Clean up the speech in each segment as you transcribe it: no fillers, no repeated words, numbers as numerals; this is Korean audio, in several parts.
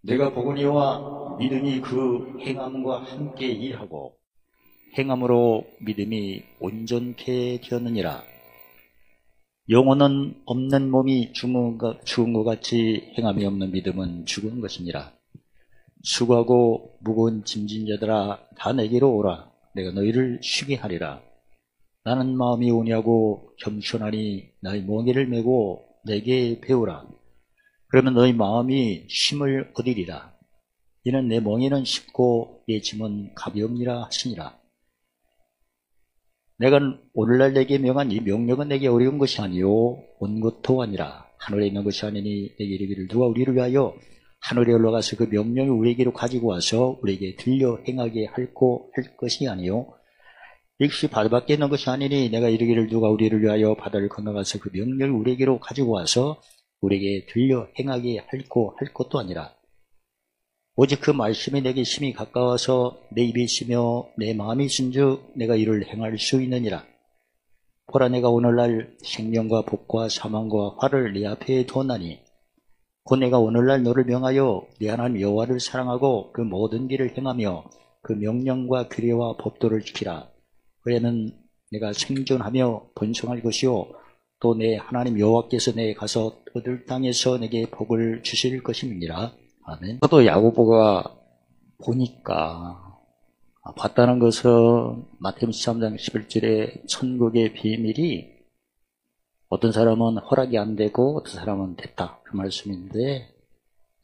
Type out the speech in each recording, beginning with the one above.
내가 보거니와 믿음이 그 행함과 함께 일하고 행함으로 믿음이 온전케 되었느니라. 영혼은 없는 몸이 죽은 것 같이 행함이 없는 믿음은 죽은 것이니라. 수고하고 무거운 짐진 자들아 다 내게로 오라. 내가 너희를 쉬게 하리라. 나는 마음이 온유하고 겸손하니 나의 멍에를 메고 내게 배우라. 그러면 너희 마음이 쉼을 얻으리라. 이는 내 멍에는 쉽고 내 짐은 가벼움이라 하시니라. 내가 오늘날 내게 명한 이 명령은 내게 어려운 것이 아니요 온 것도 아니라 하늘에 있는 것이 아니니 내게 이르기를 누가 우리를 위하여 하늘에 올라가서 그 명령을 우리에게로 가지고 와서 우리에게 들려 행하게 할 것이 아니요 역시 바다 밖에 있는 것이 아니니 내가 이르기를 누가 우리를 위하여 바다를 건너가서 그 명령을 우리에게로 가지고 와서 우리에게 들려 행하게 할 것도 아니라 오직 그 말씀이 내게 심히 가까워서 내 입이 있으며 내 마음이 있은즉 내가 이를 행할 수 있느니라. 보라 내가 오늘날 생명과 복과 사망과 화를 네 앞에 두었나니 곧 내가 오늘날 너를 명하여 네 하나님 여호와를 사랑하고 그 모든 길을 행하며 그 명령과 규례와 법도를 지키라. 그래는 내가 생존하며 번성할 것이요 또 내 하나님 여호와께서 내게 가서 얻을 땅에서 내게 복을 주실 것임이니라. 아멘. 저도 야고보가 보니까 봤다는 것은 마태복음 13장 11절에 천국의 비밀이 어떤 사람은 허락이 안 되고 어떤 사람은 됐다 그 말씀인데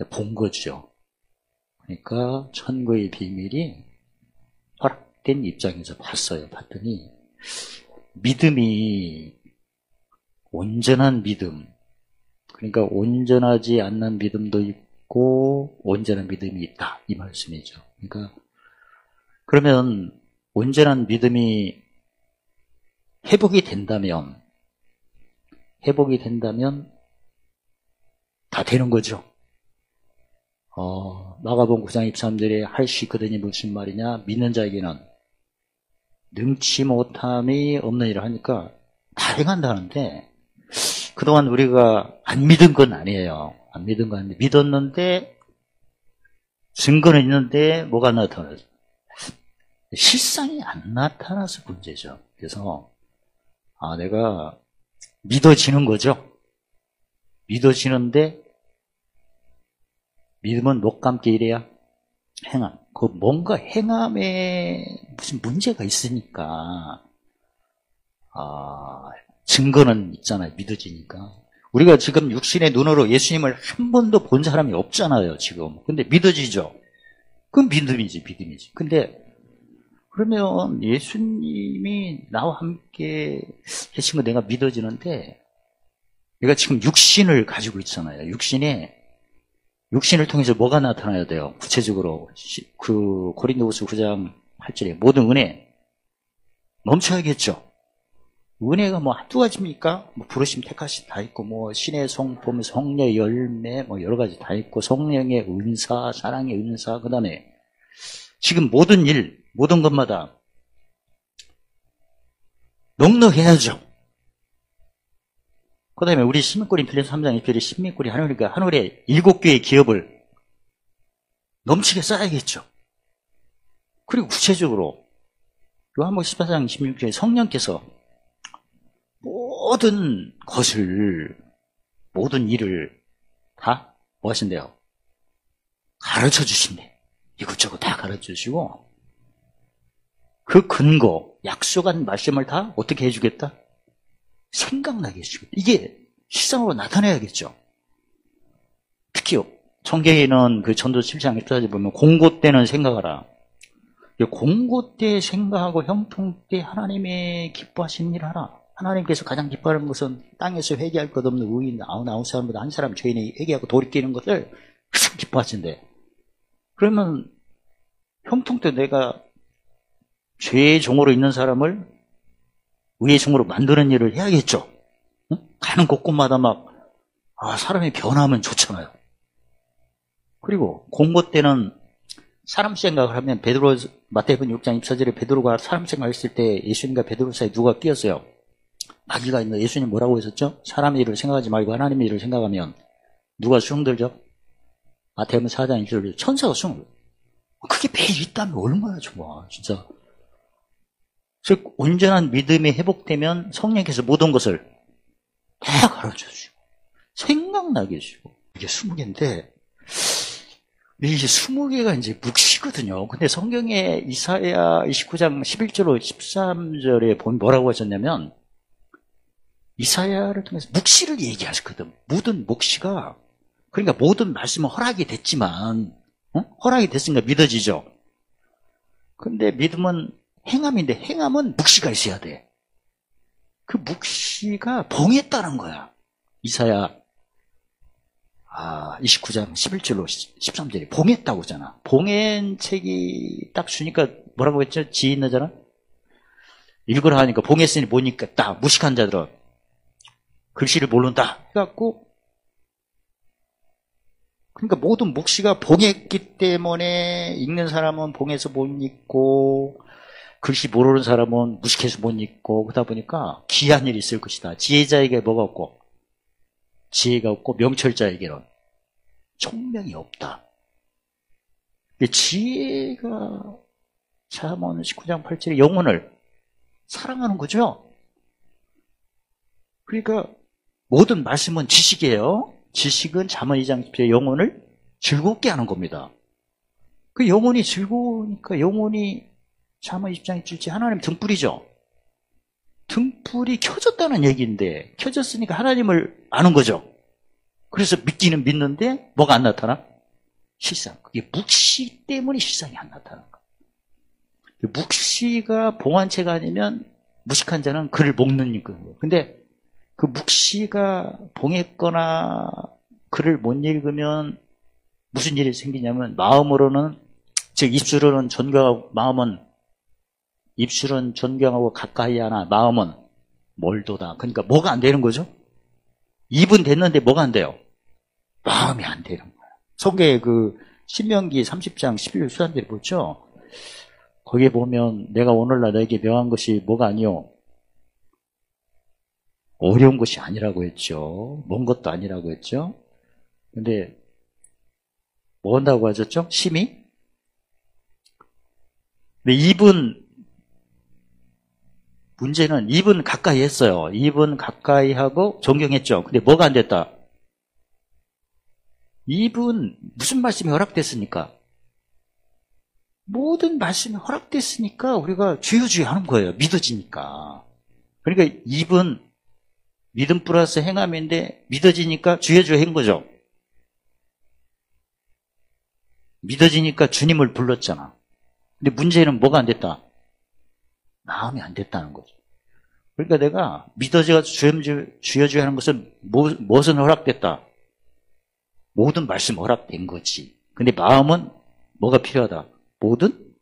본 거죠. 그러니까 천국의 비밀이 허락된 입장에서 봤더니 믿음이 온전한 믿음, 그러니까 온전하지 않는 믿음도 있고 온전한 믿음이 있다 이 말씀이죠. 그러니까 그러면 온전한 믿음이 회복이 된다면 다 되는 거죠. 마가복음 9장 23절에 할 수 있거든이 무슨 말이냐, 믿는 자에게는 능치 못함이 없느니라 하니까 다 행한다는데 그동안 우리가 안 믿은 건 아니에요. 안 믿은 건 아닌데 믿었는데 증거는 있는데 뭐가 나타나죠? 실상이 안 나타나서 문제죠. 그래서 내가 믿어지는 거죠. 믿어지는데 믿음은 목과 함께 이래야 행함. 그 뭔가 행함에 무슨 문제가 있으니까 증거는 있잖아요. 믿어지니까. 우리가 지금 육신의 눈으로 예수님을 한 번도 본 사람이 없잖아요. 지금. 근데 믿어지죠. 그건 믿음이지. 근데 그러면 예수님이 나와 함께 계신 거 내가 믿어지는데 내가 지금 육신을 가지고 있잖아요. 육신을 통해서 뭐가 나타나야 돼요? 구체적으로 그 고린도후서 9장 8절에 모든 은혜 넘쳐야겠죠. 은혜가 뭐 한두 가지입니까? 뭐 부르심 택하심 다 있고 뭐 신의 성품, 성령의 열매 뭐 여러 가지 다 있고 성령의 은사, 사랑의 은사, 그다음에 지금 모든 일, 모든 것마다 넉넉해야죠. 그 다음에 우리 신명고린 빌레서 3장 2절에 신명고리 하늘에 7개의 기업을 넘치게 쌓아야겠죠. 그리고 구체적으로 요한복음 14장 26절에 성령께서 모든 일을 다 뭐 하신대요? 가르쳐 주신대. 이것저것 다 가르쳐 주시고 그 근거, 약속한 말씀을 다 어떻게 해주겠다? 생각나게 해주겠다. 이게 실상으로 나타내야겠죠. 특히 성경에는 그 전도 7장 14절에 보면 공고 때는 생각하라. 공고 때 생각하고 형통 때 하나님의 기뻐하신 일 하라. 하나님께서 가장 기뻐하는 것은 땅에서 회개할 것 없는 의인 99사람보다 한 사람 죄인이 회개하고 돌이키는 것을 가장 기뻐하신대. 그러면 형통 때 내가 죄의 종으로 있는 사람을 의의 종으로 만드는 일을 해야겠죠. 응? 가는 곳곳마다 사람이 변하면 좋잖아요. 그리고 공고 때는 사람 생각을 하면 마태복음 6장 24절에 베드로가 사람 생각했을 때 예수님과 베드로 사이에 누가 끼었어요? 마귀가 있는데 예수님 뭐라고 했었죠? 사람의 일을 생각하지 말고 하나님의 일을 생각하면 누가 수용들죠? 마태복음 4장 1절에 천사가 쏘는 거예요. 그게 매일 있다면 얼마나 좋아, 진짜. 즉, 온전한 믿음이 회복되면 성령께서 모든 것을 다 가르쳐주시고, 생각나게 해주시고. 이게 20개인데, 이게 20개가 이제 묵시거든요. 근데 성경에 이사야 29장 11절로 13절에 보면 뭐라고 하셨냐면, 이사야를 통해서 묵시를 얘기하셨거든. 모든 묵시가, 그러니까 모든 말씀은 허락이 됐지만, 허락이 됐으니까 믿어지죠. 근데 믿음은 행함인데 행함은 묵시가 있어야 돼. 그 묵시가 봉했다는 거야. 이사야 29장 11절로 13절에 봉했다고 하잖아. 봉한 책이 딱 주니까 뭐라고 했죠? 지인너잖아. 읽으라 하니까 봉했으니 뭐니까 딱 무식한 자들은 글씨를 모른다 해갖고, 그러니까 모든 묵시가 봉했기 때문에 읽는 사람은 봉해서 못 읽고 글씨 모르는 사람은 무식해서 못 읽고, 그러다 보니까 귀한 일이 있을 것이다. 지혜자에게 뭐가 없고, 지혜가 없고 명철자에게는 총명이 없다. 지혜가 잠언 19장 8절에 영혼을 사랑하는 거죠. 그러니까 모든 말씀은 지식이에요. 지식은 잠언 2장 10절에 영혼을 즐겁게 하는 겁니다. 그 영혼이 즐거우니까, 영혼이 잠언 20장 1절에 하나님 등불이죠. 등불이 켜졌다는 얘기인데, 켜졌으니까 하나님을 아는 거죠. 그래서 믿기는 믿는데 뭐가 안 나타나? 실상. 그게 묵시 때문에 실상이 안 나타나는 거예요. 묵시가 봉한 채가 아니면 무식한 자는 그를 못 읽는. 근데 그 묵시가 봉했거나 글을 못 읽으면 무슨 일이 생기냐면, 마음으로는, 즉 입술로는 존경하고, 마음은 입술은 존경하고 가까이 하나 마음은 멀도다. 그러니까 뭐가 안 되는 거죠? 입은 됐는데 뭐가 안 돼요? 마음이 안 되는 거예요. 성경에 그 신명기 30장 11절 수단들이 보죠. 거기에 보면 내가 오늘날 너에게 명한 것이 뭐가 아니요, 어려운 것이 아니라고 했죠. 먼 것도 아니라고 했죠. 근데 뭐 한다고 하셨죠? 심히? 근데 입은, 문제는 입은 가까이 했어요. 입은 가까이 하고 존경했죠. 근데 뭐가 안 됐다? 입은 무슨 말씀이 허락됐습니까? 모든 말씀이 허락됐으니까 우리가 주여 하는 거예요. 믿어지니까. 그러니까 입은 믿음 플러스 행함인데 믿어지니까 주여 한 거죠. 믿어지니까 주님을 불렀잖아. 근데 문제는 뭐가 안 됐다? 마음이 안 됐다는 거죠. 그러니까 내가 믿어져서 주여 하는 것은 무엇은 허락됐다? 모든 말씀 허락된 거지. 근데 마음은 뭐가 필요하다? 모든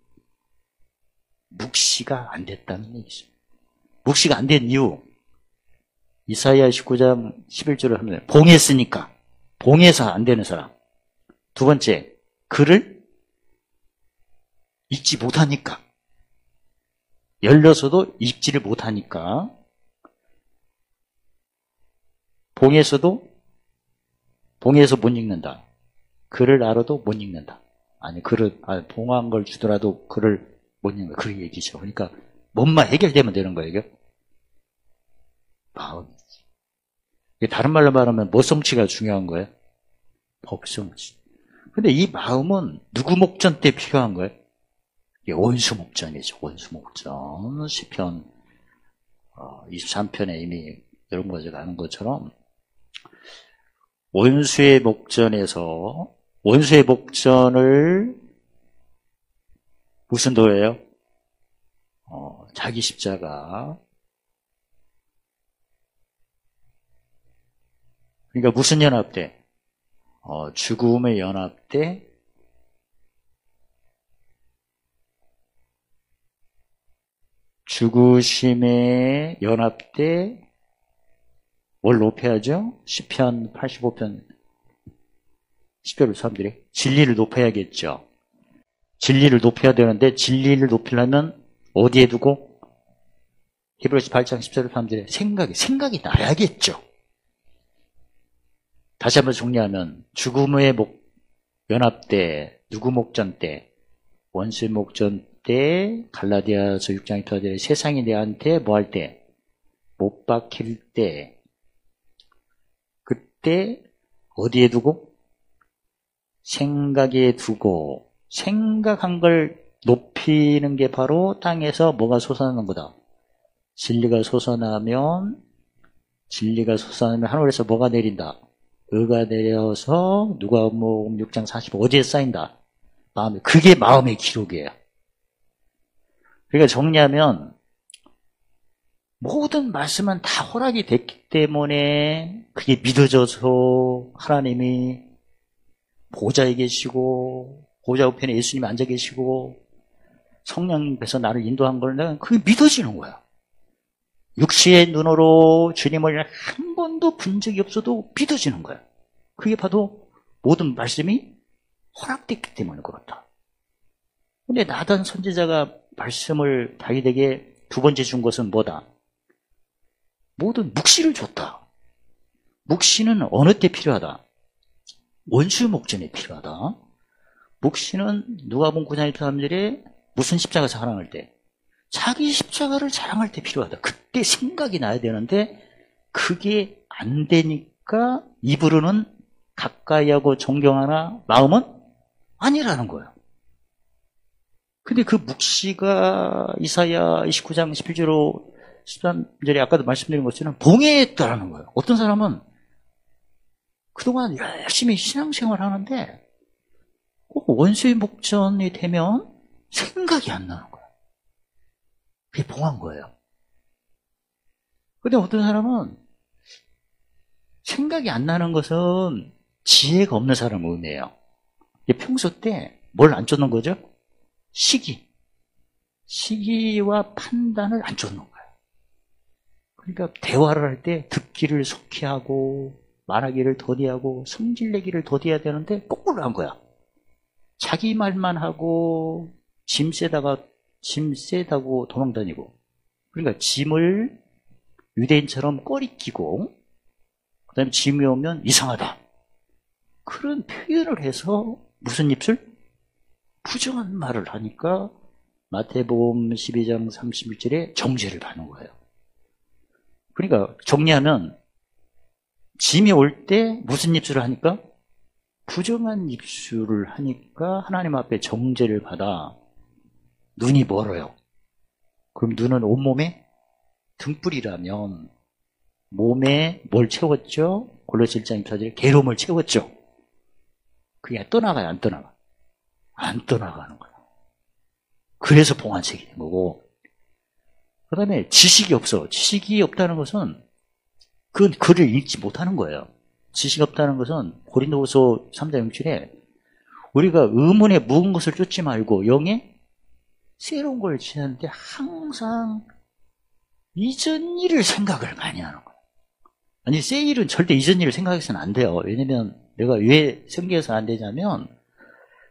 묵시가 안 됐다는 얘기죠. 묵시가 안 된 이유, 이사야 19장 11절을 하면 봉했으니까, 봉해서 안 되는 사람. 두 번째, 글을 읽지 못하니까, 열려서도 읽지를 못하니까, 봉해서 못 읽는다. 글을 알아도 못 읽는다. 아니, 봉한 걸 주더라도 글을 못 읽는다. 그 얘기죠. 그러니까 뭔만 해결되면 되는 거예요, 이게. 마음이지. 다른 말로 말하면 뭐 성취가 중요한 거예요? 법 성취. 근데 이 마음은 누구 목전 때 필요한 거예요? 이게 원수 목전이죠. 원수 목전. 시편 23편에 이미 이런 거 제가 아는 것처럼, 원수의 목전에서, 원수의 목전을 무슨 도예요? 자기 십자가. 그러니까 무슨 연합대? 죽음의 연합대, 죽으심의 연합대, 뭘 높여야죠? 시편 85편 10절을 사람들이 진리를 높여야겠죠. 진리를 높여야 되는데, 진리를 높이려면 어디에 두고? 히브리서 8장 10절을 사람들이 생각이 나야겠죠. 다시 한번 정리하면, 죽음의 연합 때, 누구 목전 때, 원수의 목전 때, 갈라디아서 6장 2절에 세상이 내한테 뭐 할 때? 못 박힐 때, 그때 어디에 두고? 생각에 두고, 생각한 걸 높이는 게 바로 땅에서 뭐가 솟아나는 거다. 진리가 솟아나면 하늘에서 뭐가 내린다. 의가 내려서 누가복음 6장 45 어디에 쌓인다. 마음에. 그게 마음의 기록이에요. 그러니까 정리하면 모든 말씀은 다 허락이 됐기 때문에 그게 믿어져서 하나님이 보좌에 계시고 보좌 우편에 예수님이 앉아 계시고 성령께서 나를 인도한 걸 그게 믿어지는 거야. 육시의 눈으로 주님을 한 번도 본 적이 없어도 믿어지는 거야. 그게 바로 모든 말씀이 허락됐기 때문에 그렇다. 근데 나단 선지자가 말씀을 다윗에게 두 번째 준 것은 뭐다? 모든 묵시를 줬다. 묵시는 어느 때 필요하다? 원수 목전에 필요하다. 묵시는 누가복음 9장 1절에 무슨 십자가 자랑할 때? 자기 십자가를 자랑할 때 필요하다. 그때 생각이 나야 되는데 그게 안 되니까 입으로는 가까이 하고 존경하나 마음은 아니라는 거예요. 근데 그 묵시가 이사야 29장 11절로 13절에 아까도 말씀드린 것처럼 봉해했다라는 거예요. 어떤 사람은 그동안 열심히 신앙생활 하는데 꼭 원수의 목전이 되면 생각이 안 나는 거예요. 그게 봉한 거예요. 근데 어떤 사람은 생각이 안 나는 것은 지혜가 없는 사람을 의미해요. 평소 때 뭘 안 쫓는 거죠? 시기와 판단을 안 쫓는 거예요. 그러니까 대화를 할 때 듣기를 속히 하고 말하기를 더디하고 성질내기를 더디해야 되는데 거꾸로 한 거야. 자기 말만 하고 짐 세다고 도망다니고 그러니까 짐을 유대인처럼 꼬리 끼고 그 다음에 짐이 오면 이상하다. 그런 표현을 해서 무슨 입술? 부정한 말을 하니까 마태복음 12장 31절에 정죄를 받는 거예요. 그러니까 정리하면 짐이 올 때 무슨 입술을 하니까? 부정한 입술을 하니까 하나님 앞에 정죄를 받아 눈이 멀어요. 그럼 눈은 온몸에 등불이라면 몸에 뭘 채웠죠? 골로새 1장 24절에 괴로움을 채웠죠. 그게 떠나가요, 안 떠나가? 안 떠나가는 거예요. 그래서 봉안책이 된 거고 그 다음에 지식이 없어. 지식이 없다는 것은 그 글을 읽지 못하는 거예요. 지식이 없다는 것은 고린도후서 3장 6절에 우리가 의문에 묵은 것을 쫓지 말고 영에 새로운 걸 지하는데 항상 이전 일을 생각을 많이 하는 거예요. 아니 새 일은 절대 이전 일을 생각해서는 안 돼요. 왜냐면 내가 왜 생겨서 안 되냐면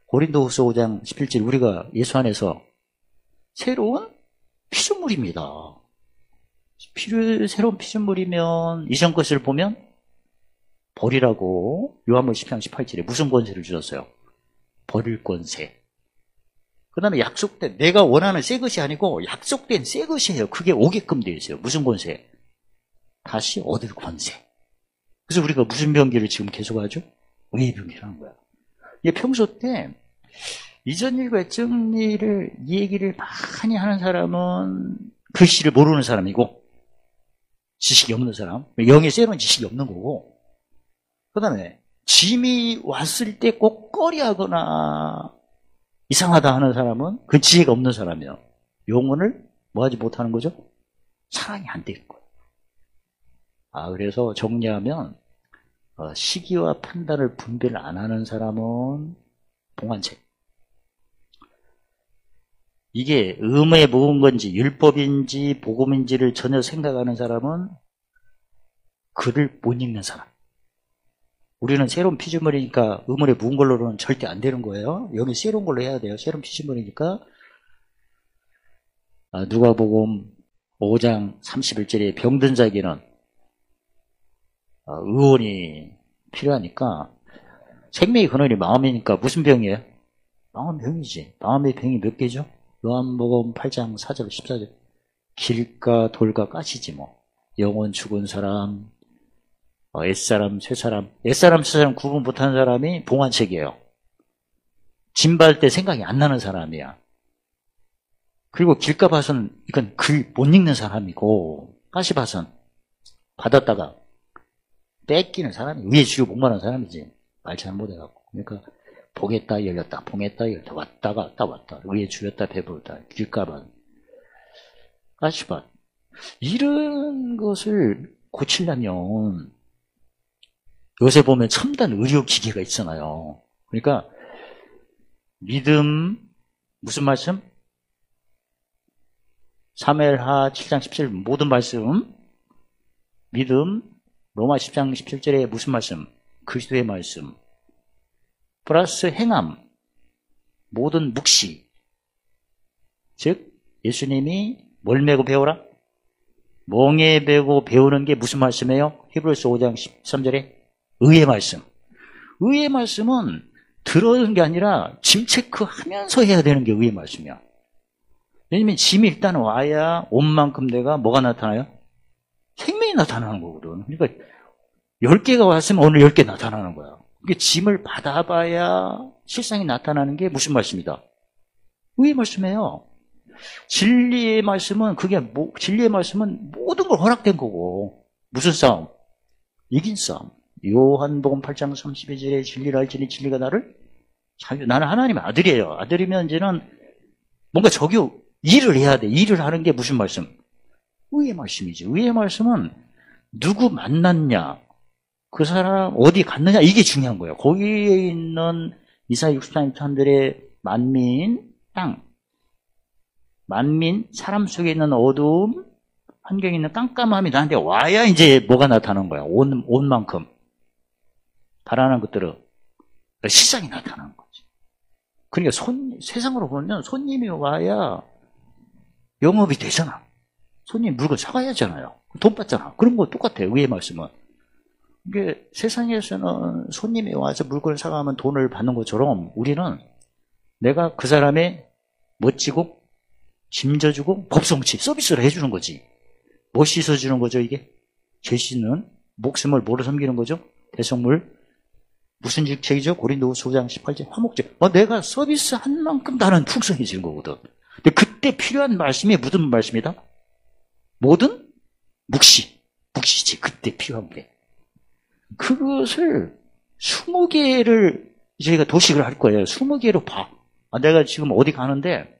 고린도후서 5장 17절 우리가 예수 안에서 새로운 피조물입니다. 새로운 피조물이면 이전 것을 보면 버리라고 요한복음 10장 18절에 무슨 권세를 주셨어요? 버릴 권세. 그 다음에 약속된 내가 원하는 새 것이 아니고 약속된 새 것이에요. 그게 오게끔 되어 있어요. 무슨 권세? 다시 얻을 권세. 그래서 우리가 무슨 병기를 지금 계속하죠? 의의 병기라는 거야. 이게 평소 때 이전 일과 외적 일을 이 얘기를 많이 하는 사람은 글씨를 모르는 사람이고 지식이 없는 사람, 영의 새로운 지식이 없는 거고 그 다음에 짐이 왔을 때 꼭 꺼리하거나 이상하다 하는 사람은 그 지혜가 없는 사람이에요. 영혼을 뭐하지 못하는 거죠? 사랑이 안 될 거예요. 그래서 정리하면 시기와 판단을 분별 안 하는 사람은 봉안책. 이게 의무에 묵은 건지 율법인지 복음인지를 전혀 생각하는 사람은 글을 못 읽는 사람. 우리는 새로운 피조물이니까 의무에 묵은 걸로는 절대 안 되는 거예요. 여기 새로운 걸로 해야 돼요. 새로운 피조물이니까. 누가복음 5장 31절에 병든 자에게는 의원이 필요하니까 생명의 근원이 마음이니까 무슨 병이에요? 마음 병이지. 마음의 병이 몇 개죠? 요한복음 8장 4절 14절. 길가 돌과 가시지 뭐. 영혼 죽은 사람, 옛사람, 새사람. 옛사람, 새사람 구분 못하는 사람이 봉환책이에요. 진발 때 생각이 안 나는 사람이야. 그리고 길가밭은 이건 글 못 읽는 사람이고, 가시밭은 받았다가 뺏기는 사람이, 위에 쥐고 목마른 사람이지. 말 잘 못해갖고. 그러니까 보겠다 열렸다, 보겠다 열렸다, 왔다 갔다 왔다, 위에 줄였다 배부르다, 길가밭, 가시밭. 이런 것을 고치려면 요새 보면 첨단 의료기기가 있잖아요. 그러니까 믿음, 무슨 말씀? 사무엘하 7장 17절 모든 말씀, 믿음, 로마 10장 17절에 무슨 말씀? 그리스도의 말씀, 플러스 행함, 모든 묵시. 즉 예수님이 뭘 메고 배우라? 멍에 메고 배우는 게 무슨 말씀이에요? 히브리서 5장 13절에 의의 말씀. 의의 말씀은 들어오는 게 아니라 짐 체크하면서 해야 되는 게 의의 말씀이야. 왜냐면 짐이 일단 와야 온 만큼 내가 뭐가 나타나요? 생명이 나타나는 거거든. 그러니까 10개가 왔으면 오늘 10개 나타나는 거야. 이게 짐을 받아봐야 실상이 나타나는 게 무슨 말씀이다? 의의 말씀이에요. 진리의 말씀은 진리의 말씀은 모든 걸 허락된 거고. 무슨 싸움? 이긴 싸움. 요한복음 8장 32절에 진리를 알지니 진리가 나를 자유. 나는 하나님의 아들이에요. 아들이면 이제는 뭔가 일을 해야 돼. 일을 하는 게 무슨 말씀? 의의 말씀이지. 의의 말씀은 누구 만났냐, 그 사람 어디 갔느냐, 이게 중요한 거예요. 거기에 있는 이사야 64장 사람들의 만민, 땅, 만민, 사람 속에 있는 어두움, 환경에 있는 깜깜함이 나한테 와야 이제 뭐가 나타나는 거야. 온 만큼. 바라는 것들은 실상이 나타나는 거지. 그러니까 세상으로 보면 손님이 와야 영업이 되잖아. 손님 물건 사가야 하잖아요. 돈 받잖아. 그런 거 똑같아요. 의의 말씀은. 이게 세상에서는 손님이 와서 물건을 사가면 돈을 받는 것처럼 우리는 내가 그 사람의 멋지고 짐져주고 법성치 서비스를 해주는 거지. 뭐 씻어주는 거죠 이게? 죄 씻는 목숨을 뭐로 섬기는 거죠? 대성물. 무슨 직책이죠? 고린도후서 5장 18절 화목제. 내가 서비스한 만큼 나는 풍성해지는 거거든. 근데 그때 필요한 말씀이 무슨 말씀이다? 모든 묵시지. 그때 필요한 게. 그것을 20개를 저희가 도식을 할 거예요. 20개로 봐. 내가 지금 어디 가는데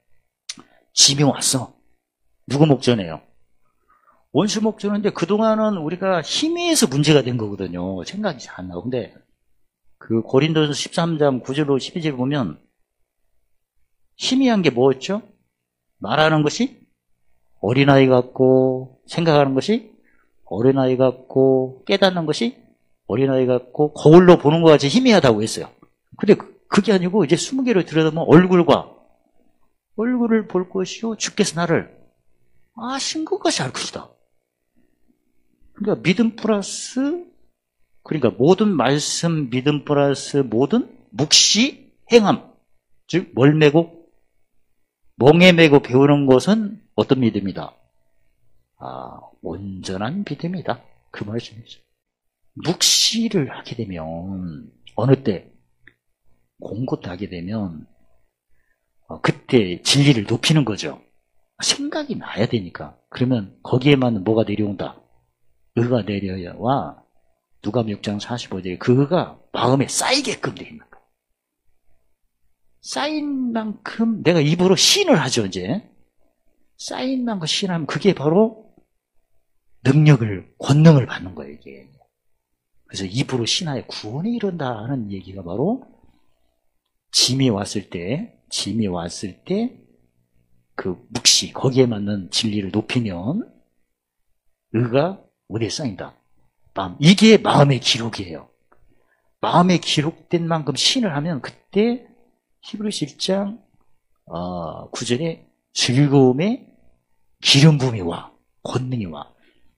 짐이 왔어. 누구 목전에요? 원수 목전인데 그동안은 우리가 힘에서 문제가 된 거거든요. 생각이 잘 안 나고. 근데 그 고린도서 13장 9절로 12절 보면 희미한 게 뭐였죠? 말하는 것이 어린아이 같고, 생각하는 것이 어린아이 같고, 깨닫는 것이 어린아이 같고, 거울로 보는 것 같이 희미하다고 했어요. 근데 그게 아니고 이제 20개로 들여다보면 얼굴을 볼 것이요 주께서 나를 아신 것 같이 알 것이다. 그러니까 믿음 플러스, 그러니까 모든 말씀, 믿음 플러스 모든 묵시, 행함. 즉 뭘 메고? 멍에 메고 배우는 것은 어떤 믿음이다? 온전한 믿음이다. 그 말씀이죠. 묵시를 하게 되면 어느 때 공고 때 하게 되면 그때 진리를 높이는 거죠. 생각이 나야 되니까. 그러면 거기에 맞는 뭐가 내려온다? 의가 내려와 누가복음 6장 45절에 그 의가 마음에 쌓이게끔 되어 있는 거예요. 쌓인 만큼 내가 입으로 시인을 하죠. 이제 쌓인 만큼 시인하면 그게 바로 권능을 받는 거예요. 이게. 그래서 입으로 신하여 구원이 이른다 하는 얘기가 바로 짐이 왔을 때 그 묵시, 거기에 맞는 진리를 높이면 의가 어디에 쌓인다? 이게 마음의 기록이에요. 마음에 기록된 만큼 신을 하면 그때 히브리서 1장 9절에 즐거움의 기름 부음이 와, 권능이 와.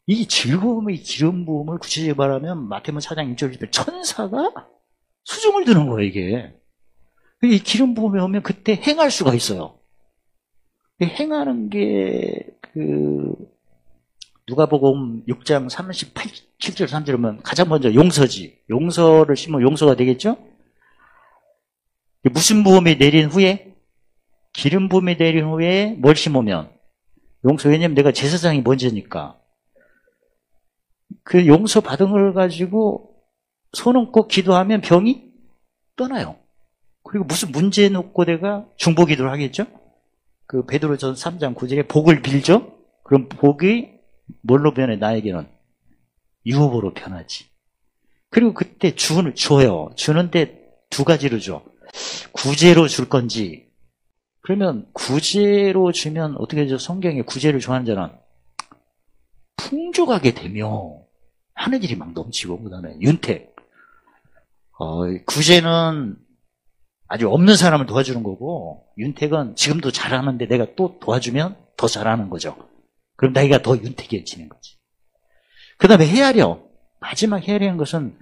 이 즐거움의 기름 부음을 구체적으로 말하면 마태복음 4장 1절 천사가 수중을 드는 거예요, 이게. 이 기름 부음에 오면 그때 행할 수가 있어요. 행하는 게, 누가복음 6장 37절 3절이면 가장 먼저 용서지. 용서를 심으면 용서가 되겠죠? 무슨 부음이 내린 후에? 기름 부음이 내린 후에 뭘 심으면? 용서. 왜냐면 내가 제사장이 먼저니까. 그 용서 받은 걸 가지고 손 얹고 기도하면 병이 떠나요. 그리고 무슨 문제 놓고 내가 중보기도를 하겠죠? 그 베드로전 3장 9절에 복을 빌죠? 그럼 복이 뭘로 변해? 나에게는 유업으로 변하지. 그리고 그때 줘요. 주는데 두 가지로 줘. 구제로 줄 건지. 그러면 구제로 주면 어떻게 되죠? 성경에 구제를 좋아하는 자는 풍족하게 되며 하늘이 막 넘치고, 그 다음에 윤택. 구제는 아주 없는 사람을 도와주는 거고, 윤택은 지금도 잘하는데 내가 또 도와주면 더 잘하는 거죠. 그럼 나이가 더 윤택해지는 거지. 그 다음에 헤아려. 마지막 헤아리는 것은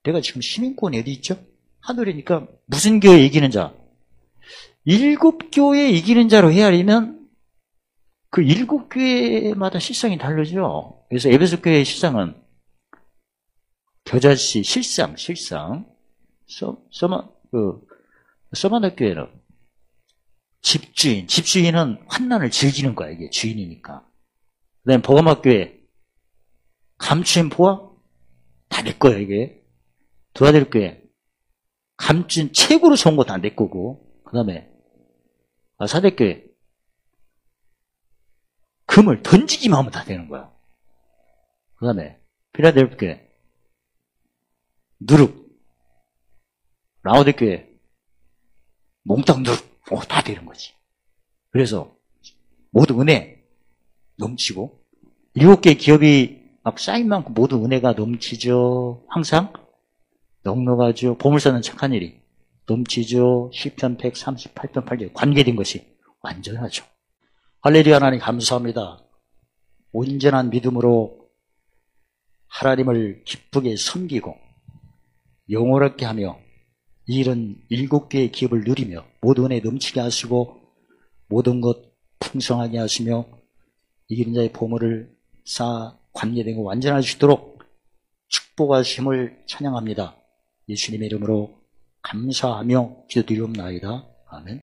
내가 지금 시민권이 어디 있죠? 하늘이니까 무슨 교회 이기는 자? 7교회 이기는 자로 헤아리면 그 7교회마다 실상이 다르죠. 그래서 에베소 교회의 실상은 겨자씨 실상. 서마나 교회는 집주인은 환난을 즐기는 거야, 이게 주인이니까. 그 다음에 버가마 교회 감추인 포화 다 내 거야, 이게. 두아델 교회 감춘 최고로 좋은 거 다 내 거고. 그 다음에 사대 교회 금을 던지기만 하면 다 되는 거야. 그 다음에 필라델피아 교회 누룩, 라오데 교회 몽땅 누룩, 다 되는 거지. 그래서 모두 은혜 넘치고 7개의 기업이 막 쌓인 만큼 모두 은혜가 넘치죠. 항상 넉넉하죠. 보물사는 착한 일이 넘치죠. 시편 138편 8절 관계된 것이 완전하죠. 할렐루야. 하나님 감사합니다. 온전한 믿음으로 하나님을 기쁘게 섬기고 영원하게 하며 이런 7개의 기업을 누리며 모든 은혜 넘치게 하시고 모든 것 풍성하게 하시며 이기는 자의 보물을 쌓아 관계되고 완전하시도록 축복하심을 찬양합니다. 예수님의 이름으로 감사하며 기도드리옵나이다. 아멘.